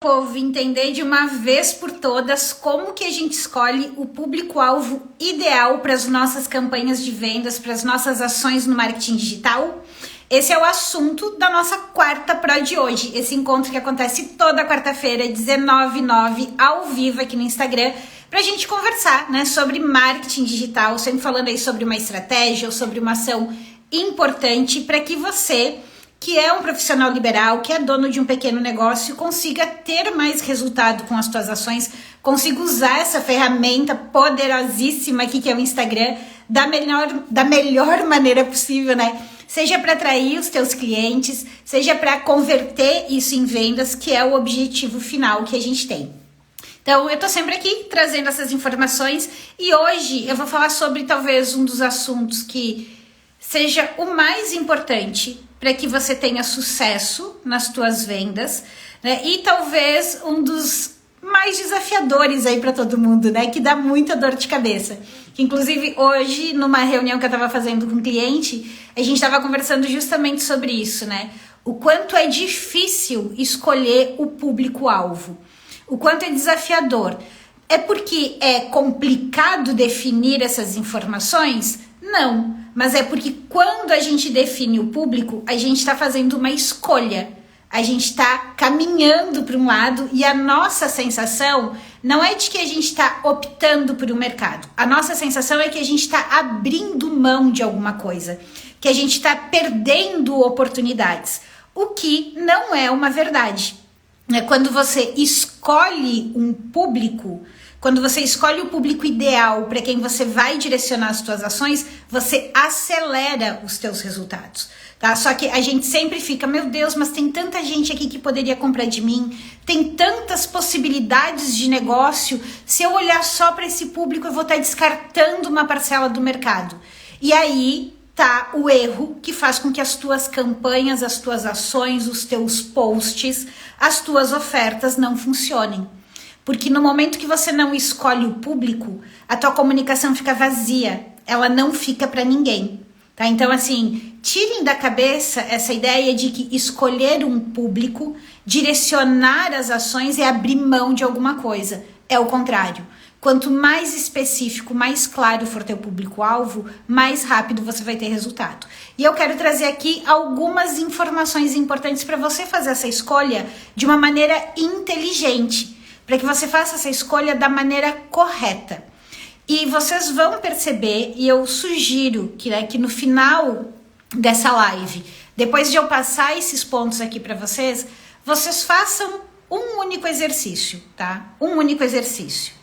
Povo, entender de uma vez por todas como que a gente escolhe o público-alvo ideal para as nossas campanhas de vendas, para as nossas ações no marketing digital. Esse é o assunto da nossa quarta Pro de hoje, esse encontro que acontece toda quarta-feira, 19h09, ao vivo aqui no Instagram, para a gente conversar, né, sobre marketing digital, sempre falando aí sobre uma estratégia ou sobre uma ação importante para que você, que é um profissional liberal, que é dono de um pequeno negócio, consiga ter mais resultado com as suas ações, consiga usar essa ferramenta poderosíssima aqui que é o Instagram da melhor maneira possível, né? Seja para atrair os teus clientes, seja para converter isso em vendas, que é o objetivo final que a gente tem. Então, eu tô sempre aqui trazendo essas informações e hoje eu vou falar sobre talvez um dos assuntos que seja o mais importante para que você tenha sucesso nas tuas vendas, né? E talvez um dos mais desafiadores aí para todo mundo, né? Que dá muita dor de cabeça. Que inclusive hoje, numa reunião que eu estava fazendo com um cliente, a gente estava conversando justamente sobre isso, né? O quanto é difícil escolher o público-alvo. O quanto é desafiador. É porque é complicado definir essas informações? Não, mas é porque quando a gente define o público, a gente está fazendo uma escolha, a gente está caminhando para um lado e a nossa sensação não é de que a gente está optando por um mercado, a nossa sensação é que a gente está abrindo mão de alguma coisa, que a gente está perdendo oportunidades, o que não é uma verdade. Quando você escolhe um público, quando você escolhe o público ideal para quem você vai direcionar as suas ações, você acelera os teus resultados, tá? Só que a gente sempre fica, meu Deus, mas tem tanta gente aqui que poderia comprar de mim, tem tantas possibilidades de negócio, se eu olhar só para esse público eu vou estar descartando uma parcela do mercado. E aí tá o erro que faz com que as tuas campanhas, as tuas ações, os teus posts, as tuas ofertas não funcionem. Porque no momento que você não escolhe o público, a tua comunicação fica vazia, ela não fica para ninguém, tá? Então assim, tirem da cabeça essa ideia de que escolher um público, direcionar as ações é abrir mão de alguma coisa. É o contrário. Quanto mais específico, mais claro for teu público-alvo, mais rápido você vai ter resultado. E eu quero trazer aqui algumas informações importantes para você fazer essa escolha de uma maneira inteligente, para que você faça essa escolha da maneira correta. E vocês vão perceber, e eu sugiro que no final dessa live, depois de eu passar esses pontos aqui para vocês, vocês façam um único exercício, tá? Um único exercício.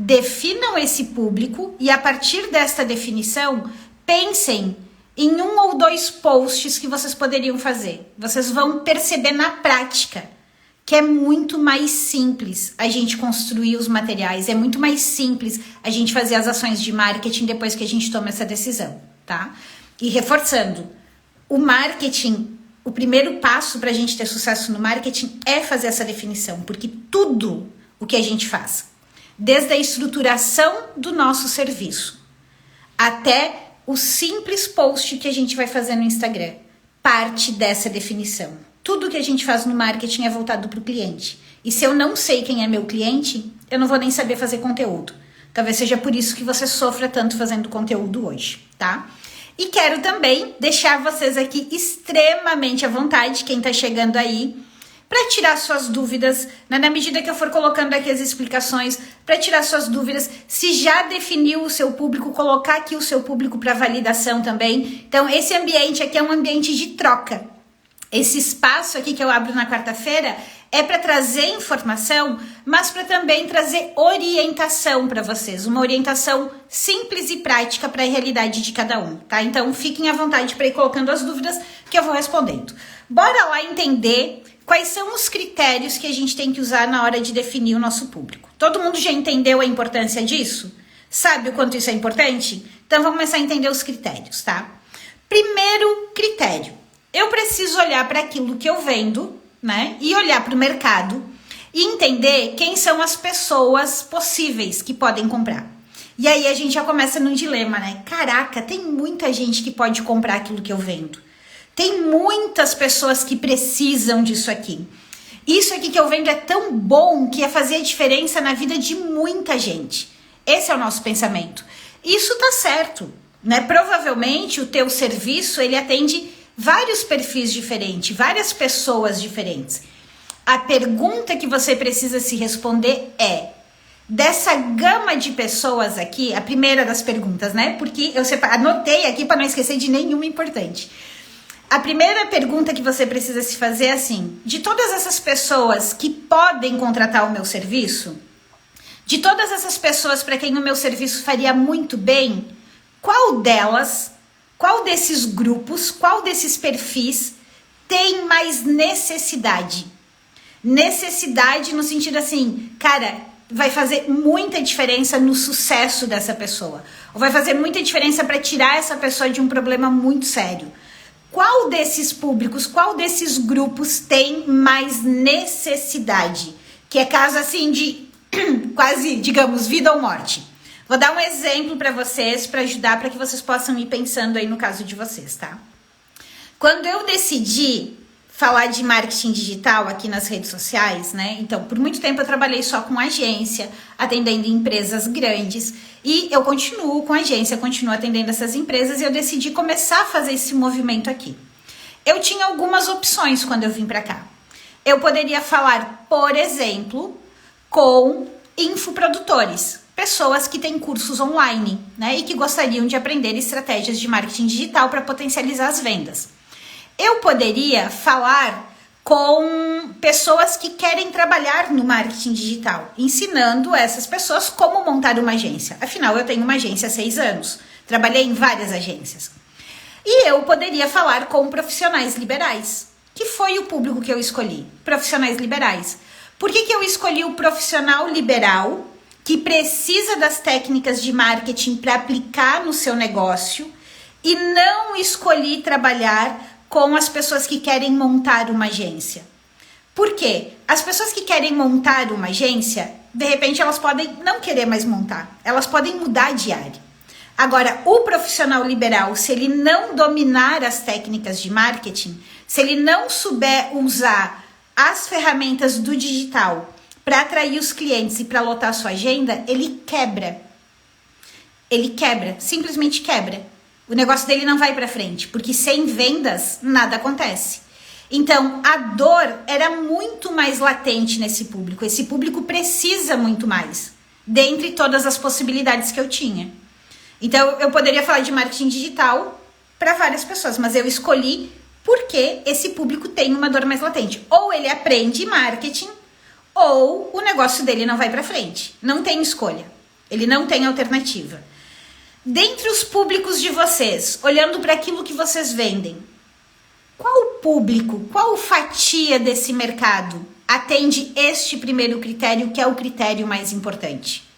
Definam esse público e a partir desta definição, pensem em um ou dois posts que vocês poderiam fazer. Vocês vão perceber na prática que é muito mais simples a gente construir os materiais, é muito mais simples a gente fazer as ações de marketing depois que a gente toma essa decisão, tá? E reforçando, o marketing, o primeiro passo para a gente ter sucesso no marketing é fazer essa definição, porque tudo o que a gente faz, desde a estruturação do nosso serviço até o simples post que a gente vai fazer no Instagram, parte dessa definição. Tudo que a gente faz no marketing é voltado para o cliente. E se eu não sei quem é meu cliente, eu não vou nem saber fazer conteúdo. Talvez seja por isso que você sofra tanto fazendo conteúdo hoje, tá? E quero também deixar vocês aqui extremamente à vontade, quem tá chegando aí, para tirar suas dúvidas, né? Na medida que eu for colocando aqui as explicações, para tirar suas dúvidas, se já definiu o seu público, colocar aqui o seu público para validação também. Então, esse ambiente aqui é um ambiente de troca. Esse espaço aqui que eu abro na quarta-feira é para trazer informação, mas para também trazer orientação para vocês, uma orientação simples e prática para a realidade de cada um, tá? Então fiquem à vontade para ir colocando as dúvidas que eu vou respondendo. Bora lá entender quais são os critérios que a gente tem que usar na hora de definir o nosso público. Todo mundo já entendeu a importância disso? Sabe o quanto isso é importante? Então vamos começar a entender os critérios, tá? Primeiro critério. Eu preciso olhar para aquilo que eu vendo, né? E olhar para o mercado e entender quem são as pessoas possíveis que podem comprar. E aí a gente já começa num dilema, né? Caraca, tem muita gente que pode comprar aquilo que eu vendo. Tem muitas pessoas que precisam disso aqui. Isso aqui que eu vendo é tão bom que ia fazer a diferença na vida de muita gente. Esse é o nosso pensamento. Isso tá certo, né? Provavelmente o teu serviço, ele atende vários perfis diferentes, várias pessoas diferentes. A pergunta que você precisa se responder é: dessa gama de pessoas aqui, a primeira das perguntas, né? Porque eu anotei aqui para não esquecer de nenhuma importante. A primeira pergunta que você precisa se fazer é assim: de todas essas pessoas que podem contratar o meu serviço, de todas essas pessoas para quem o meu serviço faria muito bem, qual delas, qual desses grupos, qual desses perfis tem mais necessidade? Necessidade no sentido assim, cara, vai fazer muita diferença no sucesso dessa pessoa. Ou vai fazer muita diferença para tirar essa pessoa de um problema muito sério. Qual desses públicos, qual desses grupos tem mais necessidade? Que é caso assim de quase, digamos, vida ou morte. Vou dar um exemplo para vocês, para ajudar, para que vocês possam ir pensando aí no caso de vocês, tá? Quando eu decidi falar de marketing digital aqui nas redes sociais, né? Então, por muito tempo eu trabalhei só com agência, atendendo empresas grandes, e eu continuo com agência, continuo atendendo essas empresas, e eu decidi começar a fazer esse movimento aqui. Eu tinha algumas opções quando eu vim para cá. Eu poderia falar, por exemplo, com infoprodutores, pessoas que têm cursos online, né? E que gostariam de aprender estratégias de marketing digital para potencializar as vendas. Eu poderia falar com pessoas que querem trabalhar no marketing digital, ensinando essas pessoas como montar uma agência. Afinal, eu tenho uma agência há 6 anos, trabalhei em várias agências. E eu poderia falar com profissionais liberais, que foi o público que eu escolhi, profissionais liberais. Por que eu escolhi o profissional liberal, que precisa das técnicas de marketing para aplicar no seu negócio, e não escolhi trabalhar com as pessoas que querem montar uma agência? Por quê? As pessoas que querem montar uma agência, de repente elas podem não querer mais montar, elas podem mudar de área. Agora, o profissional liberal, se ele não dominar as técnicas de marketing, se ele não souber usar as ferramentas do digital para atrair os clientes e para lotar a sua agenda, ele quebra. Ele quebra, simplesmente quebra. O negócio dele não vai para frente, porque sem vendas nada acontece. Então, a dor era muito mais latente nesse público. Esse público precisa muito mais, dentre todas as possibilidades que eu tinha. Então, eu poderia falar de marketing digital para várias pessoas, mas eu escolhi porque esse público tem uma dor mais latente. Ou ele aprende marketing, ou o negócio dele não vai para frente. Não tem escolha. Ele não tem alternativa. Dentre os públicos de vocês, olhando para aquilo que vocês vendem, qual público, qual fatia desse mercado atende este primeiro critério, que é o critério mais importante?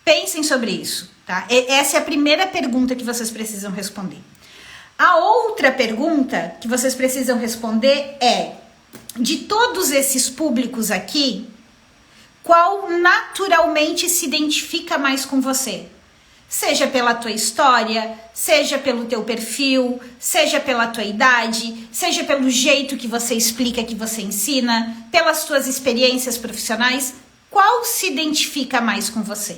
Pensem sobre isso, tá? Essa é a primeira pergunta que vocês precisam responder. A outra pergunta que vocês precisam responder é: de todos esses públicos aqui, qual naturalmente se identifica mais com você? Seja pela tua história, seja pelo teu perfil, seja pela tua idade, seja pelo jeito que você explica, que você ensina, pelas tuas experiências profissionais, qual se identifica mais com você?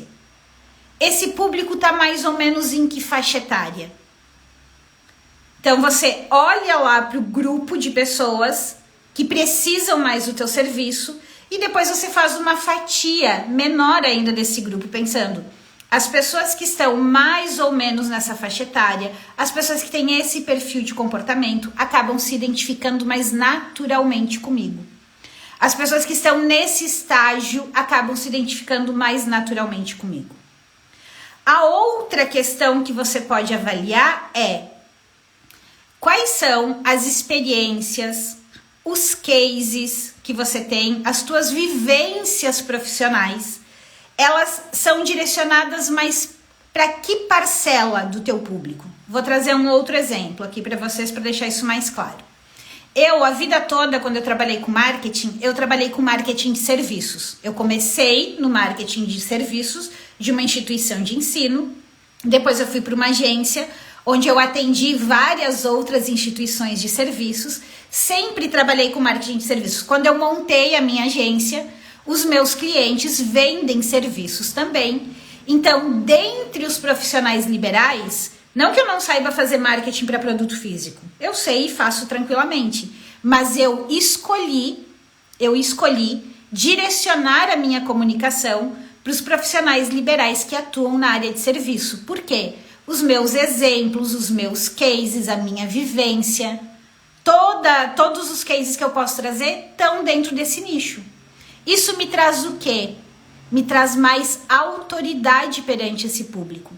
Esse público está mais ou menos em que faixa etária? Então você olha lá para o grupo de pessoas que precisam mais do teu serviço e depois você faz uma fatia menor ainda desse grupo, pensando: as pessoas que estão mais ou menos nessa faixa etária, as pessoas que têm esse perfil de comportamento, acabam se identificando mais naturalmente comigo. As pessoas que estão nesse estágio acabam se identificando mais naturalmente comigo. A outra questão que você pode avaliar é: quais são as experiências, os cases que você tem, as tuas vivências profissionais, elas são direcionadas mais para que parcela do teu público? Vou trazer um outro exemplo aqui para vocês, para deixar isso mais claro. Eu, a vida toda, quando eu trabalhei com marketing, eu trabalhei com marketing de serviços. Eu comecei no marketing de serviços de uma instituição de ensino, depois eu fui para uma agência, onde eu atendi várias outras instituições de serviços, Sempre trabalhei com marketing de serviços. Quando eu montei a minha agência, os meus clientes vendem serviços também. Então, dentre os profissionais liberais, não que eu não saiba fazer marketing para produto físico, eu sei e faço tranquilamente, mas eu escolhi direcionar a minha comunicação para os profissionais liberais que atuam na área de serviço. Por quê? Os meus exemplos, os meus cases, a minha vivência, todos os cases que eu posso trazer estão dentro desse nicho. Isso me traz o quê? Me traz mais autoridade perante esse público.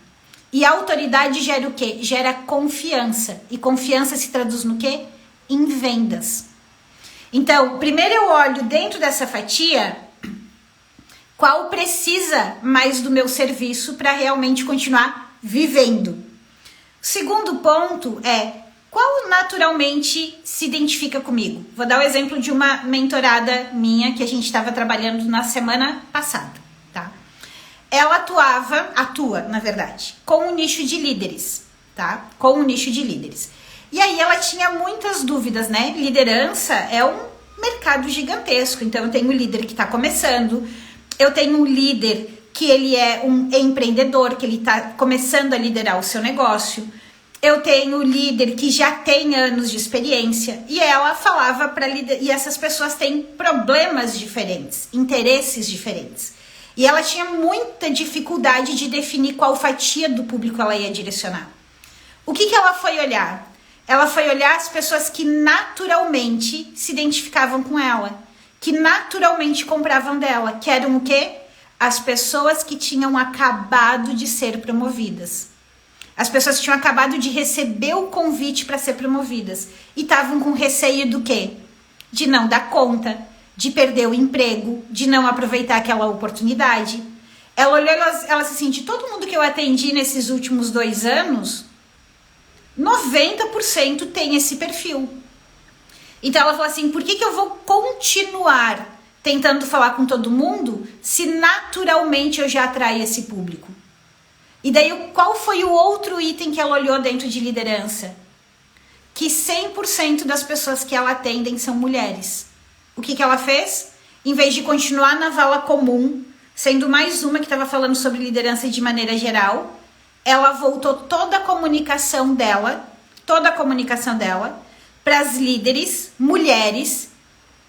E a autoridade gera o quê? Gera confiança. E confiança se traduz no quê? Em vendas. Então, primeiro eu olho dentro dessa fatia qual precisa mais do meu serviço para realmente continuar vivendo. O segundo ponto é qual naturalmente se identifica comigo. Vou dar o exemplo de uma mentorada minha que a gente estava trabalhando na semana passada, tá? Ela atua, na verdade, com o nicho de líderes, tá? Com o nicho de líderes. E aí ela tinha muitas dúvidas, né? Liderança é um mercado gigantesco. Então eu tenho um líder que está começando, eu tenho um líder que ele é um empreendedor, que ele está começando a liderar o seu negócio. Eu tenho um líder que já tem anos de experiência. E ela falava para líder, e essas pessoas têm problemas diferentes, interesses diferentes. E ela tinha muita dificuldade de definir qual fatia do público ela ia direcionar. O que ela foi olhar? Ela foi olhar as pessoas que naturalmente se identificavam com ela, que naturalmente compravam dela, que eram o quê? As pessoas que tinham acabado de ser promovidas. As pessoas que tinham acabado de receber o convite para ser promovidas e estavam com receio do quê? De não dar conta, de perder o emprego, de não aproveitar aquela oportunidade. Ela olhou, ela se sentiu, todo mundo que eu atendi nesses últimos 2 anos, 90% tem esse perfil. Então ela falou assim, por que eu vou continuar tentando falar com todo mundo se naturalmente eu já atraio esse público? E daí qual foi o outro item que ela olhou dentro de liderança? Que 100% das pessoas que ela atendem são mulheres. O que ela fez? Em vez de continuar na vala comum, sendo mais uma que estava falando sobre liderança de maneira geral, ela voltou toda a comunicação dela para as líderes, mulheres,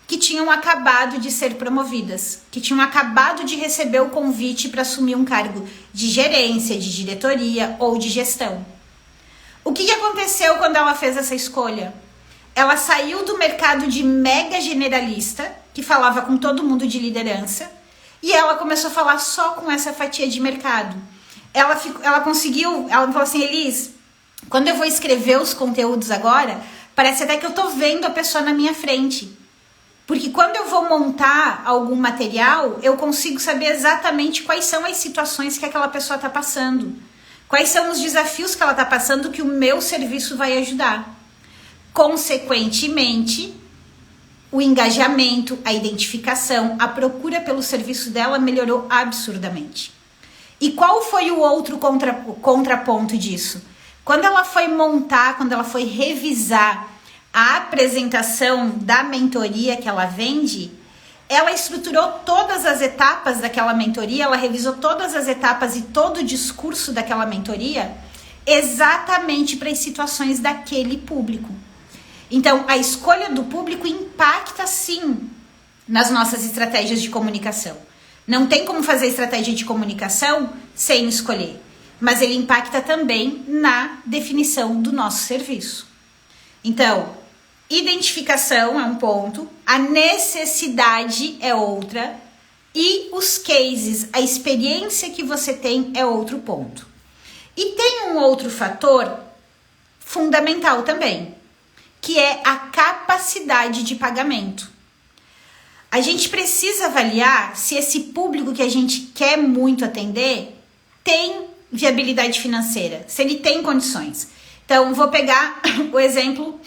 que tinham acabado de ser promovidas, que tinham acabado de receber o convite para assumir um cargo de gerência, de diretoria ou de gestão. O que aconteceu quando ela fez essa escolha? Ela saiu do mercado de mega generalista, que falava com todo mundo de liderança, e ela começou a falar só com essa fatia de mercado. Ela falou assim, Elis, quando eu vou escrever os conteúdos agora, parece até que eu tô vendo a pessoa na minha frente. Porque quando eu vou montar algum material, eu consigo saber exatamente quais são as situações que aquela pessoa está passando. Quais são os desafios que ela está passando que o meu serviço vai ajudar. Consequentemente, o engajamento, a identificação, a procura pelo serviço dela melhorou absurdamente. E qual foi o outro contraponto disso? Quando ela foi montar, quando ela foi revisar a apresentação da mentoria que ela vende, ela estruturou todas as etapas daquela mentoria, ela revisou todas as etapas e todo o discurso daquela mentoria exatamente para as situações daquele público. Então, a escolha do público impacta sim nas nossas estratégias de comunicação. Não tem como fazer estratégia de comunicação sem escolher, mas ele impacta também na definição do nosso serviço. Então, identificação é um ponto, a necessidade é outra e os cases, a experiência que você tem é outro ponto. E tem um outro fator fundamental também, que é a capacidade de pagamento. A gente precisa avaliar se esse público que a gente quer muito atender tem viabilidade financeira, se ele tem condições. Então, vou pegar o exemplo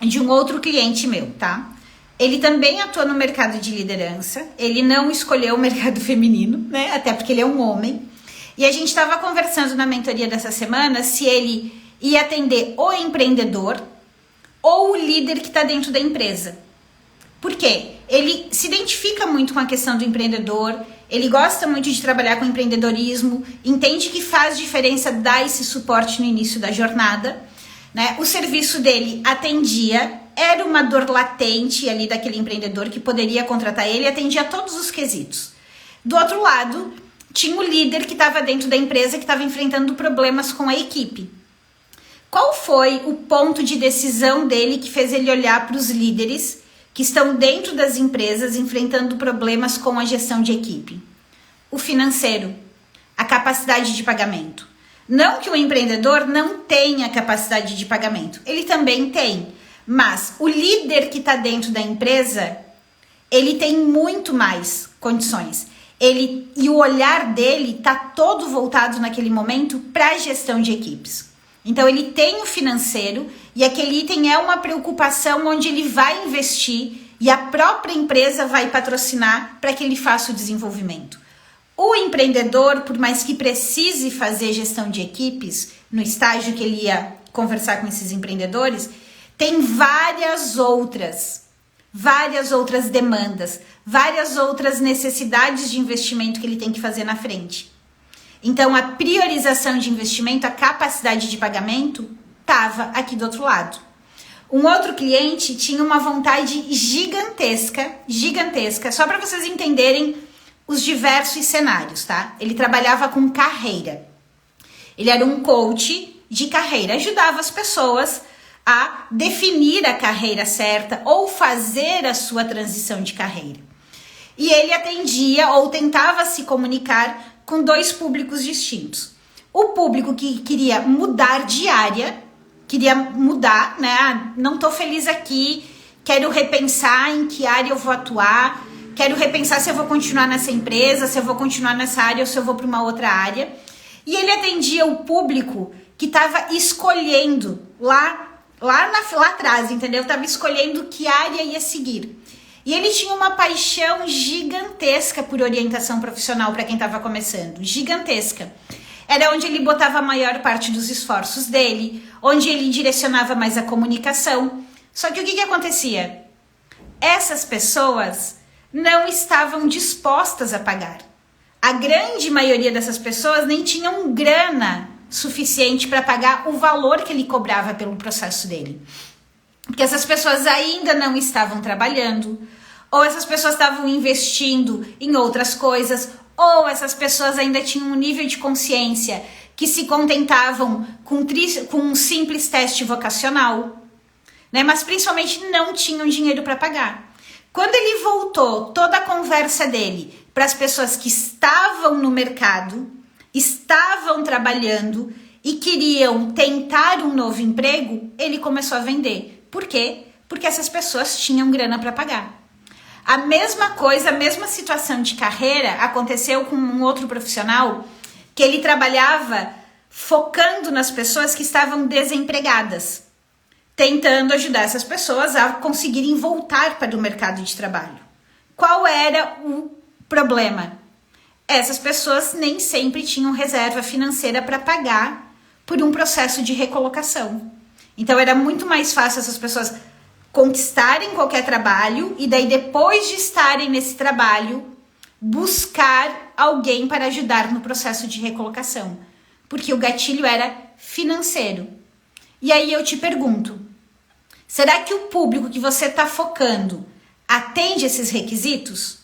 de um outro cliente meu, tá? Ele também atua no mercado de liderança, ele não escolheu o mercado feminino, né? Até porque ele é um homem. E a gente estava conversando na mentoria dessa semana se ele ia atender o empreendedor ou o líder que está dentro da empresa. Por quê? Ele se identifica muito com a questão do empreendedor, ele gosta muito de trabalhar com empreendedorismo, entende que faz diferença dar esse suporte no início da jornada, né? O serviço dele atendia, era uma dor latente ali daquele empreendedor que poderia contratar ele, atendia todos os quesitos. Do outro lado, tinha o líder que estava dentro da empresa, que estava enfrentando problemas com a equipe. Qual foi o ponto de decisão dele que fez ele olhar para os líderes que estão dentro das empresas enfrentando problemas com a gestão de equipe? O financeiro, a capacidade de pagamento. Não que o empreendedor não tenha capacidade de pagamento, ele também tem, mas o líder que está dentro da empresa, ele tem muito mais condições. E o olhar dele está todo voltado naquele momento para a gestão de equipes. Então ele tem o financeiro e aquele item é uma preocupação onde ele vai investir e a própria empresa vai patrocinar para que ele faça o desenvolvimento. O empreendedor, por mais que precise fazer gestão de equipes, no estágio que ele ia conversar com esses empreendedores, tem várias outras demandas, várias outras necessidades de investimento que ele tem que fazer na frente. Então, a priorização de investimento, a capacidade de pagamento, estava aqui do outro lado. Um outro cliente tinha uma vontade gigantesca, só para vocês entenderem os diversos cenários, tá? Ele trabalhava com carreira. Ele era um coach de carreira, ajudava as pessoas a definir a carreira certa ou fazer a sua transição de carreira. E ele atendia ou tentava se comunicar com dois públicos distintos. O público que queria mudar de área, queria mudar, né? Não tô feliz aqui, quero repensar em que área eu vou atuar, quero repensar se eu vou continuar nessa empresa, se eu vou continuar nessa área ou se eu vou para uma outra área. E ele atendia o público que estava escolhendo lá atrás, entendeu? Estava escolhendo que área ia seguir. E ele tinha uma paixão gigantesca por orientação profissional para quem estava começando, gigantesca. Era onde ele botava a maior parte dos esforços dele, onde ele direcionava mais a comunicação. Só que o que acontecia? Essas pessoas não estavam dispostas a pagar. A grande maioria dessas pessoas nem tinham grana suficiente para pagar o valor que ele cobrava pelo processo dele. Porque essas pessoas ainda não estavam trabalhando, ou essas pessoas estavam investindo em outras coisas, ou essas pessoas ainda tinham um nível de consciência que se contentavam com um simples teste vocacional, né? Mas principalmente não tinham dinheiro para pagar. Quando ele voltou toda a conversa dele para as pessoas que estavam no mercado, estavam trabalhando e queriam tentar um novo emprego, ele começou a vender. Por quê? Porque essas pessoas tinham grana para pagar. A mesma coisa, a mesma situação de carreira aconteceu com um outro profissional que ele trabalhava focando nas pessoas que estavam desempregadas, tentando ajudar essas pessoas a conseguirem voltar para o mercado de trabalho. Qual era o problema? Essas pessoas nem sempre tinham reserva financeira para pagar por um processo de recolocação. Então era muito mais fácil essas pessoas conquistarem qualquer trabalho e daí depois de estarem nesse trabalho buscar alguém para ajudar no processo de recolocação, porque o gatilho era financeiro. E aí eu te pergunto, será que o público que você está focando atende esses requisitos?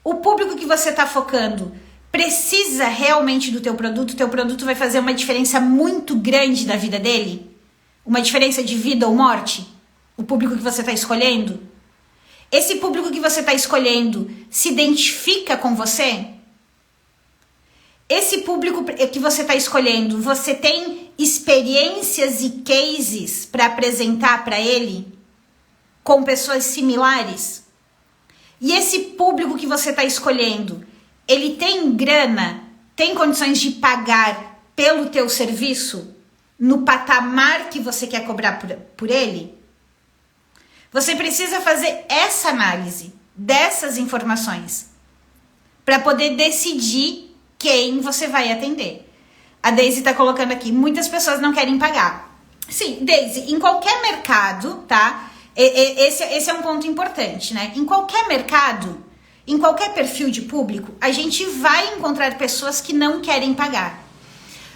O público que você está focando precisa realmente do teu produto? O teu produto vai fazer uma diferença muito grande na vida dele? Uma diferença de vida ou morte? O público que você está escolhendo? Esse público que você está escolhendo se identifica com você? Esse público que você está escolhendo, você tem experiências e cases para apresentar para ele com pessoas similares? E esse público que você está escolhendo, ele tem grana, tem condições de pagar pelo teu serviço no patamar que você quer cobrar por ele? Você precisa fazer essa análise dessas informações para poder decidir quem você vai atender. A Daisy está colocando aqui, muitas pessoas não querem pagar. Sim, Daisy, em qualquer mercado, tá? Esse é um ponto importante, né? Em qualquer mercado, em qualquer perfil de público, a gente vai encontrar pessoas que não querem pagar.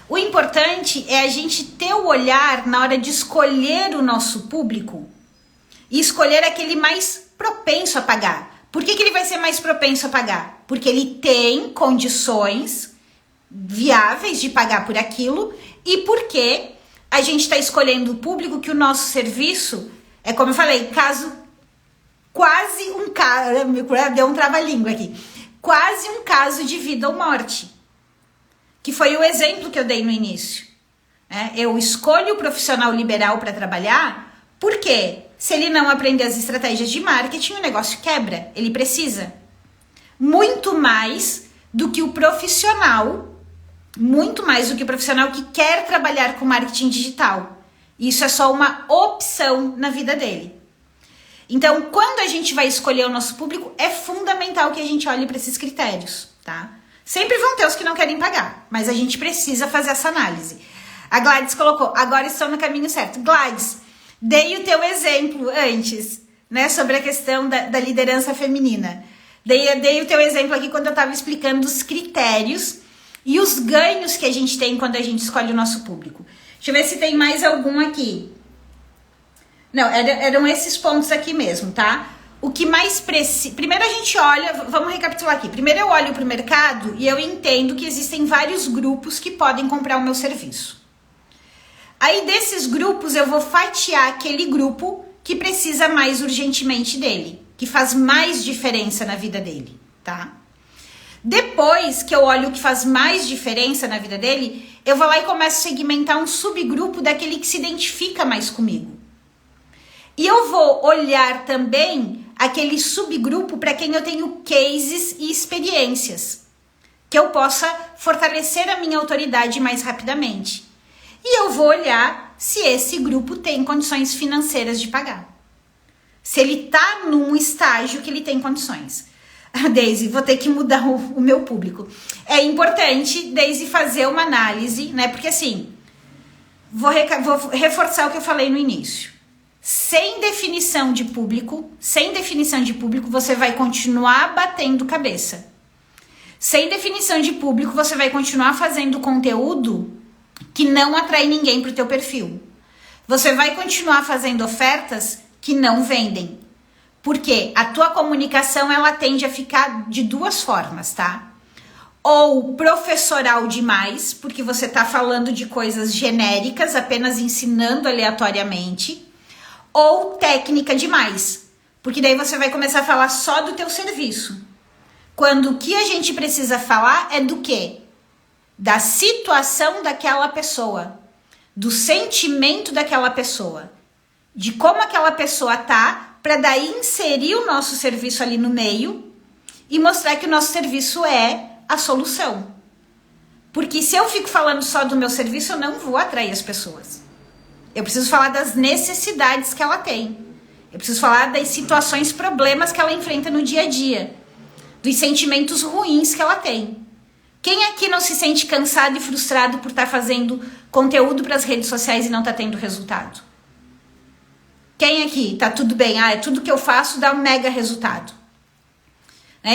O importante é a gente ter o olhar na hora de escolher o nosso público e escolher aquele mais propenso a pagar. Por que ele vai ser mais propenso a pagar? Porque ele tem condições viáveis de pagar por aquilo e porque a gente está escolhendo o público que o nosso serviço é, como eu falei, quase um caso, deu um trava-língua aqui, quase um caso de vida ou morte, que foi o exemplo que eu dei no início. Eu escolho o profissional liberal para trabalhar, porque se ele não aprender as estratégias de marketing, o negócio quebra, ele precisa. Muito mais do que o profissional que quer trabalhar com marketing digital. Isso é só uma opção na vida dele. Então, quando a gente vai escolher o nosso público, é fundamental que a gente olhe para esses critérios, tá? Sempre vão ter os que não querem pagar, mas a gente precisa fazer essa análise. A Gladys colocou, agora estão no caminho certo. Gladys, dei o teu exemplo antes, né, sobre a questão da liderança feminina. Dei o teu exemplo aqui quando eu estava explicando os critérios e os ganhos que a gente tem quando a gente escolhe o nosso público. Deixa eu ver se tem mais algum aqui. Não, eram esses pontos aqui mesmo, tá? O que mais precisa... Primeiro a gente olha... Vamos recapitular aqui. Primeiro eu olho para o mercado e eu entendo que existem vários grupos que podem comprar o meu serviço. Aí desses grupos eu vou fatiar aquele grupo que precisa mais urgentemente dele, que faz mais diferença na vida dele, tá? Depois que eu olho o que faz mais diferença na vida dele, eu vou lá e começo a segmentar um subgrupo daquele que se identifica mais comigo. E eu vou olhar também aquele subgrupo para quem eu tenho cases e experiências, que eu possa fortalecer a minha autoridade mais rapidamente. E eu vou olhar se esse grupo tem condições financeiras de pagar. Se ele está num estágio que ele tem condições. Daisy, vou ter que mudar o meu público. É importante, Daisy, fazer uma análise, né? Porque assim, vou reforçar o que eu falei no início. Sem definição de público, você vai continuar batendo cabeça. Sem definição de público, você vai continuar fazendo conteúdo que não atrai ninguém para o teu perfil. Você vai continuar fazendo ofertas que não vendem. Porque a tua comunicação, ela tende a ficar de duas formas, tá? Ou professoral demais, porque você tá falando de coisas genéricas, apenas ensinando aleatoriamente, ou técnica demais, porque daí você vai começar a falar só do teu serviço. Quando o que a gente precisa falar é do quê? Da situação daquela pessoa, do sentimento daquela pessoa, de como aquela pessoa tá, para daí inserir o nosso serviço ali no meio e mostrar que o nosso serviço é a solução. Porque se eu fico falando só do meu serviço, eu não vou atrair as pessoas. Eu preciso falar das necessidades que ela tem. Eu preciso falar das situações, problemas que ela enfrenta no dia a dia. Dos sentimentos ruins que ela tem. Quem aqui não se sente cansado e frustrado por estar fazendo conteúdo para as redes sociais e não tá tendo resultado? Quem aqui tá tudo bem? É tudo que eu faço dá um mega resultado.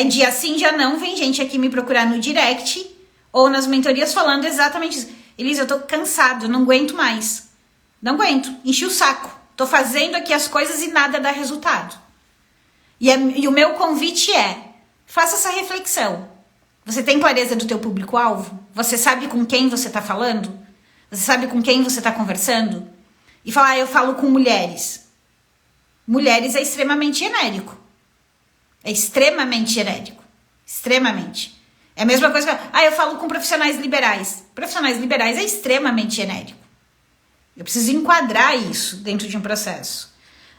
Dia sim, dia não, vem gente aqui me procurar no direct ou nas mentorias falando exatamente isso. Elisa, eu tô cansado, eu não aguento mais. Não aguento, enchi o saco. Tô fazendo aqui as coisas e nada dá resultado. E o meu convite é, faça essa reflexão. Você tem clareza do teu público-alvo? Você sabe com quem você tá falando? Você sabe com quem você tá conversando? E falar, eu falo com mulheres. Mulheres é extremamente genérico. É extremamente genérico. Extremamente. É a mesma coisa que eu falo com profissionais liberais. Profissionais liberais é extremamente genérico. Eu preciso enquadrar isso dentro de um processo.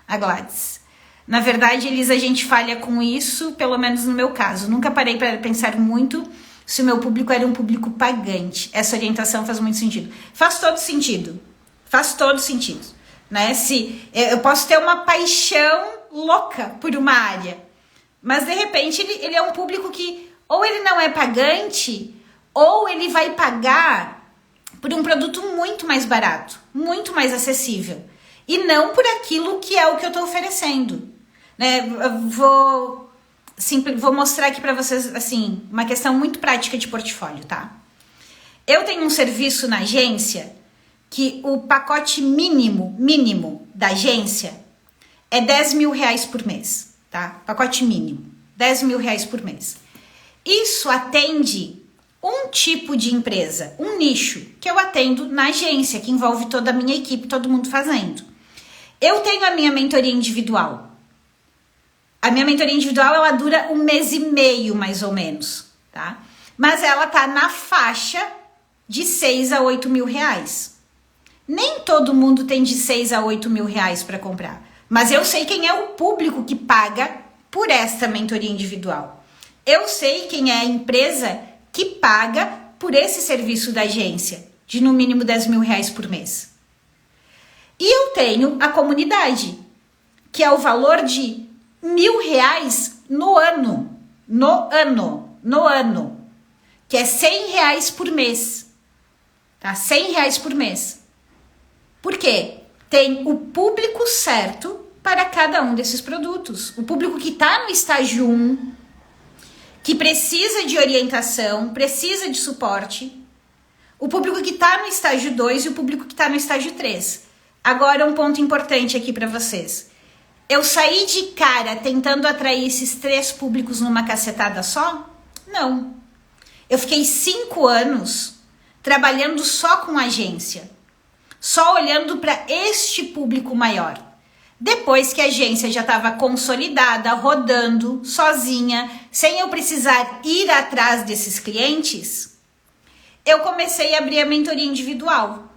A Gladys. Na verdade, Elisa, a gente falha com isso, pelo menos no meu caso. Nunca parei para pensar muito se o meu público era um público pagante. Essa orientação faz muito sentido. Faz todo sentido. Faz todo sentido. Né? Se eu posso ter uma paixão louca por uma área, mas de repente ele é um público que ou ele não é pagante, ou ele vai pagar por um produto muito mais barato, muito mais acessível, e não por aquilo que é o que eu estou oferecendo, né? Eu vou mostrar aqui para vocês, assim, uma questão muito prática de portfólio, tá? Eu tenho um serviço na agência que o pacote mínimo da agência é 10 mil reais por mês, tá? Pacote mínimo, 10 mil reais por mês. Isso atende um tipo de empresa, um nicho que eu atendo na agência, que envolve toda a minha equipe, todo mundo fazendo. Eu tenho a minha mentoria individual. A minha mentoria individual, ela dura 1 mês e meio, mais ou menos, tá? Mas ela tá na faixa de 6 a 8 mil reais. Nem todo mundo tem de 6 a 8 mil reais para comprar. Mas eu sei quem é o público que paga por esta mentoria individual. Eu sei quem é a empresa que paga por esse serviço da agência, de no mínimo 10 mil reais por mês. E eu tenho a comunidade, que é o valor de R$1.000 no ano, que é R$100 por mês, tá? R$100 por mês. Por quê? Tem o público certo para cada um desses produtos. O público que está no estágio 1, que precisa de orientação, precisa de suporte. O público que está no estágio 2 e o público que está no estágio 3. Agora, um ponto importante aqui para vocês. Eu saí de cara tentando atrair esses 3 públicos numa cacetada só? Não. Eu fiquei 5 anos trabalhando só com agência. Só olhando para este público maior. Depois que a agência já estava consolidada, rodando, sozinha, sem eu precisar ir atrás desses clientes, eu comecei a abrir a mentoria individual.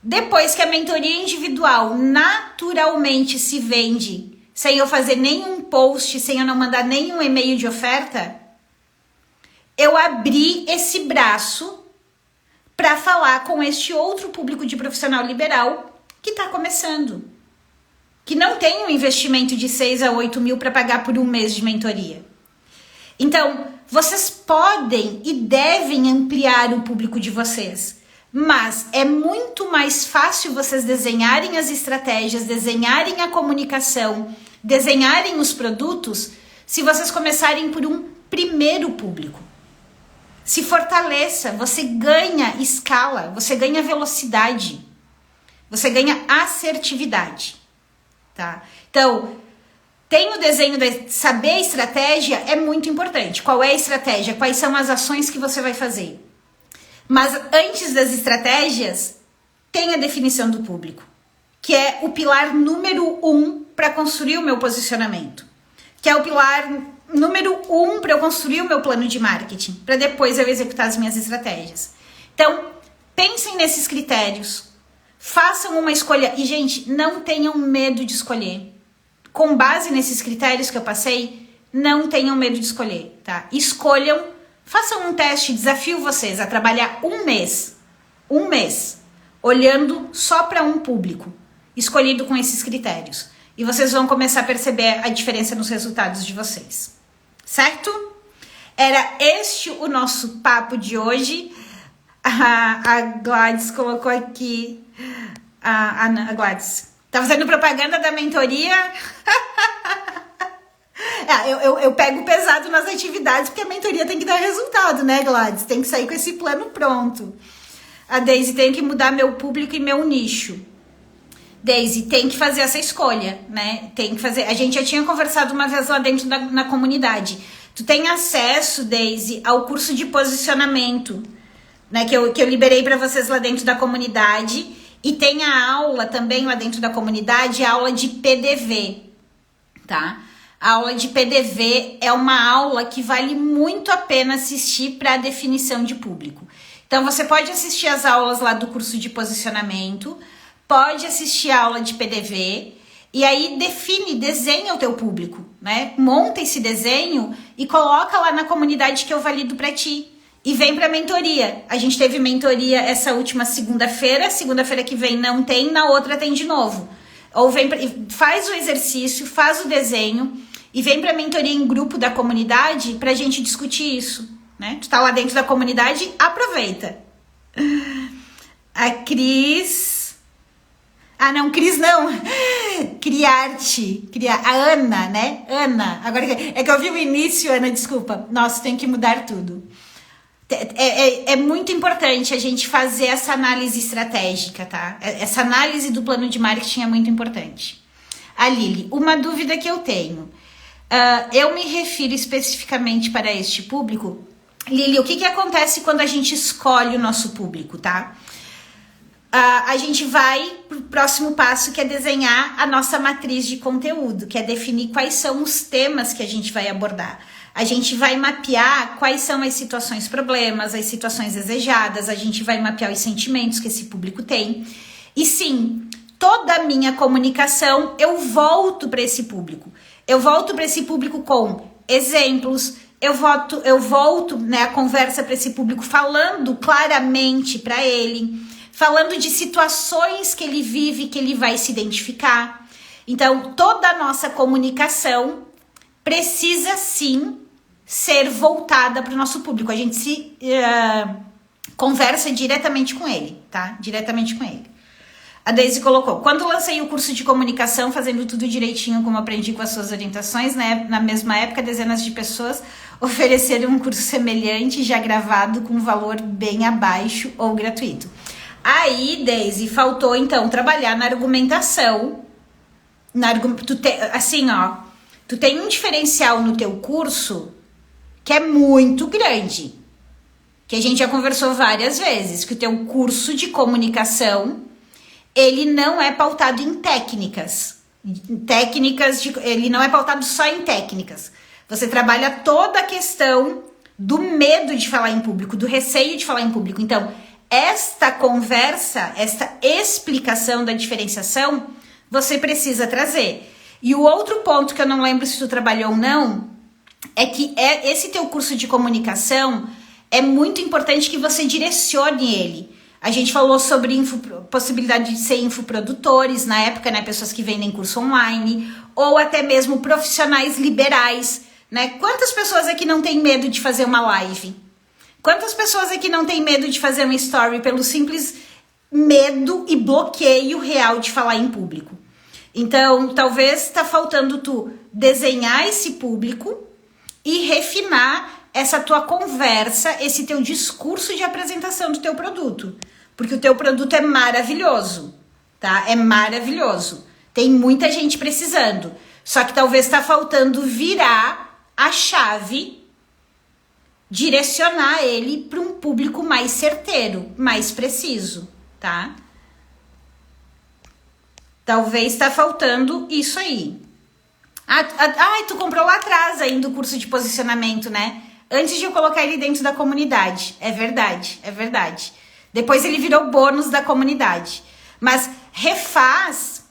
Depois que a mentoria individual naturalmente se vende, sem eu fazer nenhum post, sem eu não mandar nenhum e-mail de oferta, eu abri esse braço para falar com este outro público de profissional liberal que está começando, que não tem um investimento de 6 a 8 mil para pagar por 1 mês de mentoria. Então, vocês podem e devem ampliar o público de vocês, mas é muito mais fácil vocês desenharem as estratégias, desenharem a comunicação, desenharem os produtos, se vocês começarem por um primeiro público. Se fortaleça, você ganha escala, você ganha velocidade, você ganha assertividade, tá? Então, tem o desenho, saber a estratégia é muito importante. Qual é a estratégia? Quais são as ações que você vai fazer? Mas antes das estratégias, tem a definição do público, que é o pilar número 1 para construir o meu posicionamento, que é o pilar número 1 para eu construir o meu plano de marketing, para depois eu executar as minhas estratégias. Então, pensem nesses critérios, façam uma escolha e, gente, não tenham medo de escolher. Com base nesses critérios que eu passei, não tenham medo de escolher, tá? Escolham, façam um teste, desafio vocês a trabalhar 1 mês, olhando só para um público, escolhido com esses critérios. E vocês vão começar a perceber a diferença nos resultados de vocês. Certo? Era este o nosso papo de hoje. A Gladys colocou aqui. A Gladys tá fazendo propaganda da mentoria. Eu pego pesado nas atividades, porque a mentoria tem que dar resultado, né, Gladys? Tem que sair com esse plano pronto. A Daisy tem que mudar meu público e meu nicho. Daisy, tem que fazer essa escolha, né? Tem que fazer. A gente já tinha conversado uma vez lá dentro na comunidade. Tu tem acesso, Daisy, ao curso de posicionamento, né? Que eu liberei para vocês lá dentro da comunidade. E tem a aula também lá dentro da comunidade, a aula de PDV, tá? A aula de PDV é uma aula que vale muito a pena assistir para a definição de público. Então, você pode assistir as aulas lá do curso de posicionamento, pode assistir a aula de PDV e aí desenha o teu público, né? Monta esse desenho e coloca lá na comunidade que eu valido para ti. E vem para mentoria. A gente teve mentoria essa última segunda-feira que vem não tem, na outra tem de novo. Ou faz o exercício, faz o desenho e vem para mentoria em grupo da comunidade pra gente discutir isso, né? Tu tá lá dentro da comunidade, aproveita. A Cris... Ah, não, Cris não. Criarte. A Ana, né? Ana. Agora é que eu vi o início, Ana, desculpa. Nossa, tem que mudar tudo. É muito importante a gente fazer essa análise estratégica, tá? Essa análise do plano de marketing é muito importante. A Lili, uma dúvida que eu tenho. Eu me refiro especificamente para este público. Lili, o que acontece quando a gente escolhe o nosso público, tá? A gente vai para o próximo passo, que é desenhar a nossa matriz de conteúdo, que é definir quais são os temas que a gente vai abordar. A gente vai mapear quais são as situações problemas, as situações desejadas, a gente vai mapear os sentimentos que esse público tem. E sim, toda a minha comunicação, eu volto para esse público. Eu volto para esse público com exemplos, eu volto, né, a conversa para esse público falando claramente para ele, falando de situações que ele vive, que ele vai se identificar. Então, toda a nossa comunicação precisa sim ser voltada para o nosso público. A gente se conversa diretamente com ele, tá? Diretamente com ele. A Daisy colocou: quando lancei o curso de comunicação, fazendo tudo direitinho como aprendi com as suas orientações, né? Na mesma época, dezenas de pessoas ofereceram um curso semelhante, já gravado, com valor bem abaixo ou gratuito. Aí, Daisy, faltou então trabalhar na argumentação. Assim, ó, tu tem um diferencial no teu curso que é muito grande, que a gente já conversou várias vezes, que o teu curso de comunicação, ele não é pautado em técnicas. Ele não é pautado só em técnicas. Você trabalha toda a questão do medo de falar em público, do receio de falar em público. Então, esta conversa, esta explicação da diferenciação, você precisa trazer. E o outro ponto que eu não lembro se tu trabalhou ou não, é que esse teu curso de comunicação é muito importante que você direcione ele. A gente falou sobre possibilidade de ser infoprodutores na época, né? Pessoas que vendem curso online, ou até mesmo profissionais liberais, né? Quantas pessoas aqui não têm medo de fazer uma live? Quantas pessoas aqui não têm medo de fazer uma story pelo simples medo e bloqueio real de falar em público? Então, talvez tá faltando tu desenhar esse público e refinar essa tua conversa, esse teu discurso de apresentação do teu produto. Porque o teu produto é maravilhoso, tá? É maravilhoso. Tem muita gente precisando. Só que talvez tá faltando virar a chave, direcionar ele para um público mais certeiro, mais preciso, tá? Talvez tá faltando isso aí. Tu comprou lá atrás ainda o curso de posicionamento, né? Antes de eu colocar ele dentro da comunidade. É verdade, é verdade. Depois ele virou bônus da comunidade. Mas refaz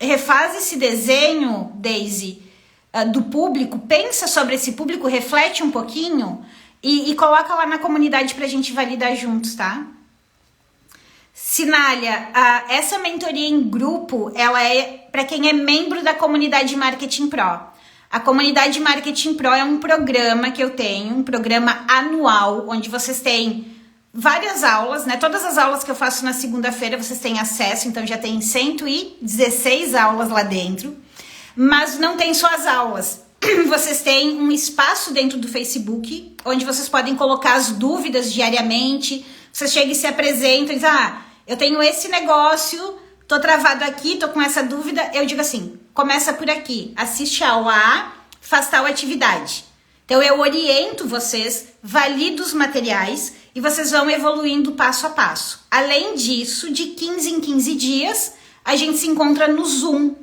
esse desenho, Daisy, do público. Pensa sobre esse público, reflete um pouquinho e coloca lá na comunidade pra gente validar juntos, tá? Sinália, essa mentoria em grupo, ela é para quem é membro da comunidade Marketing Pro. A comunidade Marketing Pro é um programa que eu tenho, um programa anual, onde vocês têm várias aulas, né? Todas as aulas que eu faço na segunda-feira vocês têm acesso, então já tem 116 aulas lá dentro. Mas não tem só as aulas. Vocês têm um espaço dentro do Facebook, onde vocês podem colocar as dúvidas diariamente. Vocês chegam e se apresentam e dizem: eu tenho esse negócio, tô travado aqui, tô com essa dúvida. Eu digo assim: começa por aqui, assiste a aula A, faz tal atividade. Então eu oriento vocês, valido os materiais e vocês vão evoluindo passo a passo. Além disso, de 15 em 15 dias, a gente se encontra no Zoom,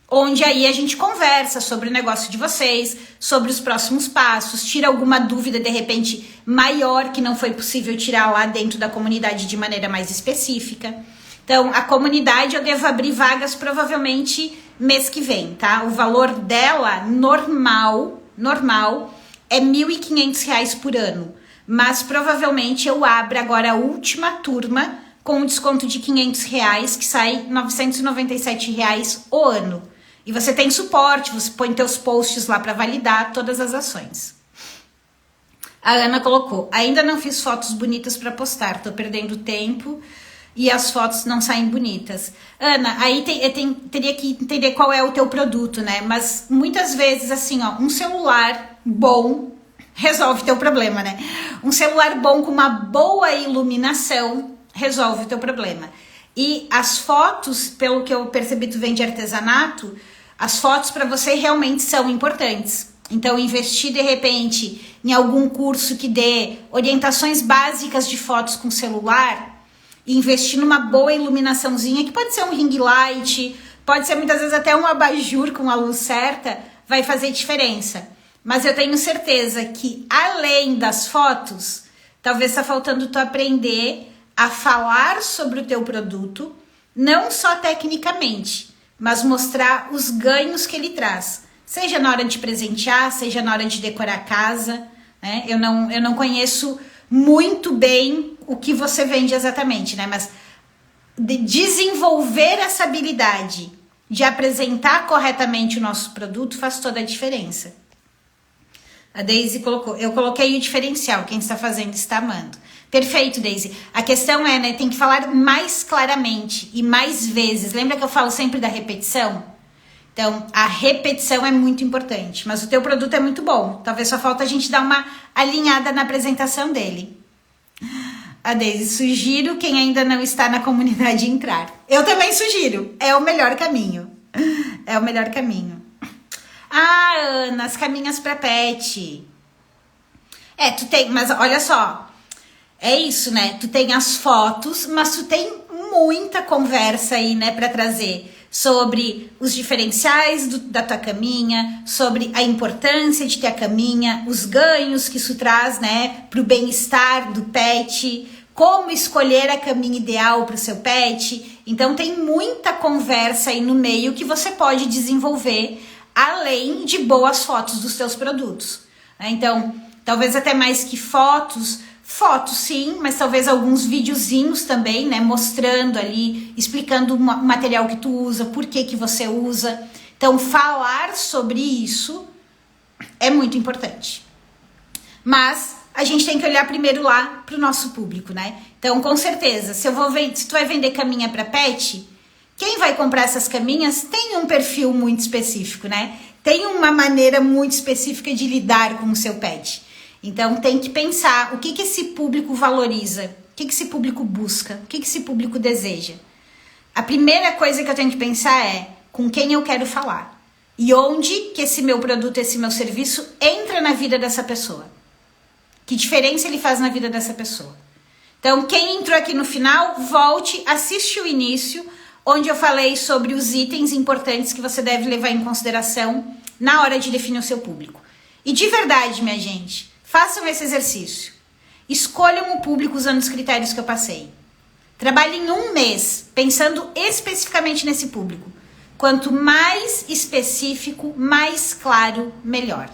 onde aí a gente conversa sobre o negócio de vocês, sobre os próximos passos, tira alguma dúvida de repente maior que não foi possível tirar lá dentro da comunidade de maneira mais específica. Então, a comunidade eu devo abrir vagas provavelmente mês que vem, tá? O valor dela normal é R$ 1.500 por ano, mas provavelmente eu abro agora a última turma com um desconto de R$ 500, que sai R$ 997 o ano. E você tem suporte, você põe teus posts lá para validar todas as ações. A Ana colocou: ainda não fiz fotos bonitas para postar, tô perdendo tempo e as fotos não saem bonitas. Ana, aí teria que entender qual é o teu produto, né? Mas muitas vezes, assim, ó, um celular bom resolve teu problema, né? Um celular bom com uma boa iluminação resolve o teu problema. E as fotos, pelo que eu percebi, tu vende artesanato, as fotos para você realmente são importantes. Então, investir de repente em algum curso que dê orientações básicas de fotos com celular, e investir numa boa iluminaçãozinha, que pode ser um ring light, pode ser muitas vezes até um abajur com a luz certa, vai fazer diferença. Mas eu tenho certeza que além das fotos, talvez está faltando tu aprender a falar sobre o teu produto, não só tecnicamente, mas mostrar os ganhos que ele traz. Seja na hora de presentear, seja na hora de decorar a casa, né? Eu não conheço muito bem o que você vende exatamente, né? Mas de desenvolver essa habilidade de apresentar corretamente o nosso produto faz toda a diferença. A Daisy colocou, eu coloquei o diferencial, quem está fazendo está amando. Perfeito, Daisy. A questão é, né, tem que falar mais claramente e mais vezes. Lembra que eu falo sempre da repetição? Então, a repetição é muito importante, mas o teu produto é muito bom. Talvez só falta a gente dar uma alinhada na apresentação dele. A Daisy, sugiro quem ainda não está na comunidade entrar. Eu também sugiro, é o melhor caminho. É o melhor caminho. Ah, Ana, as caminhas para pet. Tu tem, mas olha só, é isso, né? Tu tem as fotos, mas tu tem muita conversa aí, né, para trazer sobre os diferenciais da tua caminha, sobre a importância de ter a caminha, os ganhos que isso traz, né, pro bem-estar do pet, como escolher a caminha ideal para o seu pet. Então tem muita conversa aí no meio que você pode desenvolver, além de boas fotos dos seus produtos. Então, talvez até mais que fotos sim, mas talvez alguns videozinhos também, né, mostrando ali, explicando o material que tu usa, por que você usa. Então, falar sobre isso é muito importante. Mas a gente tem que olhar primeiro lá para o nosso público, né? Então, com certeza, se tu vai vender caminha para pet, quem vai comprar essas caminhas tem um perfil muito específico, né? Tem uma maneira muito específica de lidar com o seu pet. Então, tem que pensar o que esse público valoriza, o que esse público busca, o que esse público deseja. A primeira coisa que eu tenho que pensar é com quem eu quero falar e onde que esse meu produto, esse meu serviço entra na vida dessa pessoa. Que diferença ele faz na vida dessa pessoa. Então, quem entrou aqui no final, volte, assiste o início, onde eu falei sobre os itens importantes que você deve levar em consideração na hora de definir o seu público. E de verdade, minha gente, façam esse exercício. Escolham o público usando os critérios que eu passei. Trabalhem um mês pensando especificamente nesse público. Quanto mais específico, mais claro, melhor,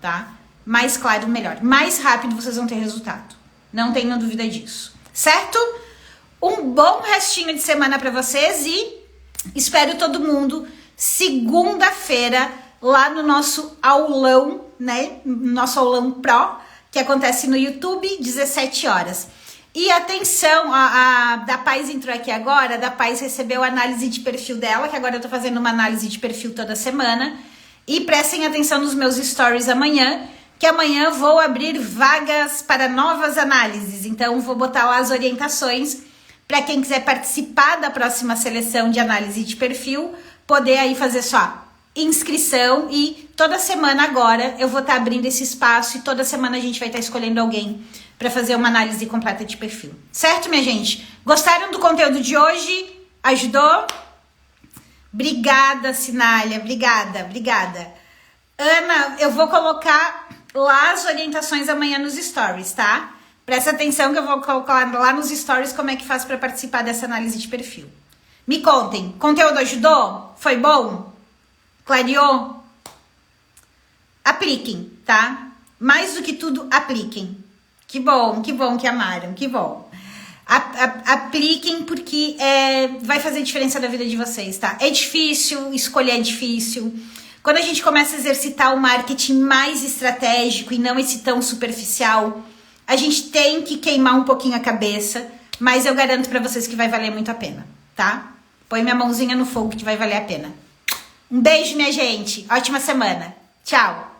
tá? Mais claro, melhor. Mais rápido vocês vão ter resultado. Não tenham dúvida disso. Certo? Um bom restinho de semana para vocês e espero todo mundo segunda-feira lá no nosso aulão, né? Nosso aulão Pro, que acontece no YouTube, 17 horas. E atenção, a da Paz entrou aqui agora, a da Paz recebeu a análise de perfil dela, que agora eu tô fazendo uma análise de perfil toda semana. E prestem atenção nos meus stories amanhã, que amanhã vou abrir vagas para novas análises. Então vou botar lá as orientações para quem quiser participar da próxima seleção de análise de perfil, poder aí fazer sua inscrição e toda semana agora eu vou estar abrindo esse espaço e toda semana a gente vai estar escolhendo alguém para fazer uma análise completa de perfil. Certo, minha gente? Gostaram do conteúdo de hoje? Ajudou? Obrigada, Sinália. Obrigada. Ana, eu vou colocar lá as orientações amanhã nos stories, tá? Presta atenção que eu vou colocar lá nos stories como é que faz para participar dessa análise de perfil. Me contem, conteúdo ajudou? Foi bom? Clareou? Apliquem, tá? Mais do que tudo, apliquem. Que bom que amaram, que bom. Apliquem porque vai fazer diferença na vida de vocês, tá? É difícil, escolher é difícil. Quando a gente começa a exercitar o marketing mais estratégico e não esse tão superficial, a gente tem que queimar um pouquinho a cabeça, mas eu garanto pra vocês que vai valer muito a pena, tá? Põe minha mãozinha no fogo que vai valer a pena. Um beijo, minha gente. Ótima semana. Tchau.